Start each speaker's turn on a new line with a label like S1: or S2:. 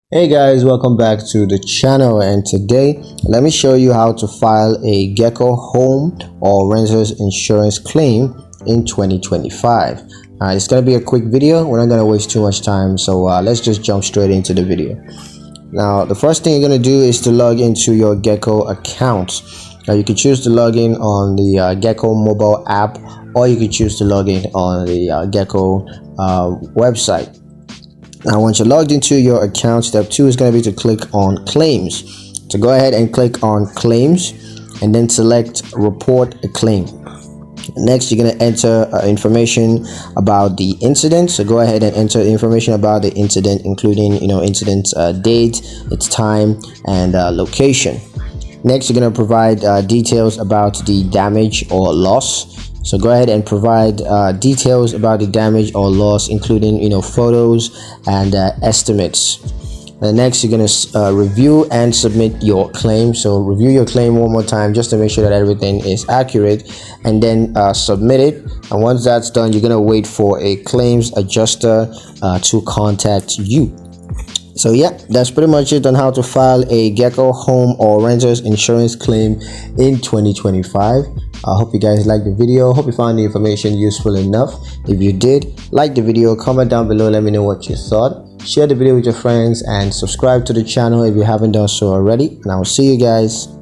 S1: Hey guys, welcome back to the channel, and today let me show you how to file a Geico home or renter's insurance claim in 2025. It's gonna be a quick video. We're not gonna waste too much time, so let's just jump straight into the video. Now the first thing you're gonna do is to log into your Geico account. Now you can choose to log in on the Geico mobile app, or you can choose to log in on the Geico website. Now once you're logged into your account, step 2 is going to be to click on claims. So go ahead and click on claims and then select report a claim. Next, you're going to enter information about the incident. So go ahead and enter information about the incident, including incident date, its time, and location. Next, you're going to provide details about the damage or loss. So go ahead and provide details about the damage or loss, including photos and estimates. And next, you're going to review and submit your claim. So review your claim one more time just to make sure that everything is accurate, and then submit it. And once that's done, you're going to wait for a claims adjuster to contact you. So yeah, that's pretty much it on how to file a Geico home or renter's insurance claim in 2025. I hope you guys liked the video. Hope you found the information useful enough. If you did, like the video, comment down below, let me know what you thought. Share the video with your friends and subscribe to the channel if you haven't done so already. And I will see you guys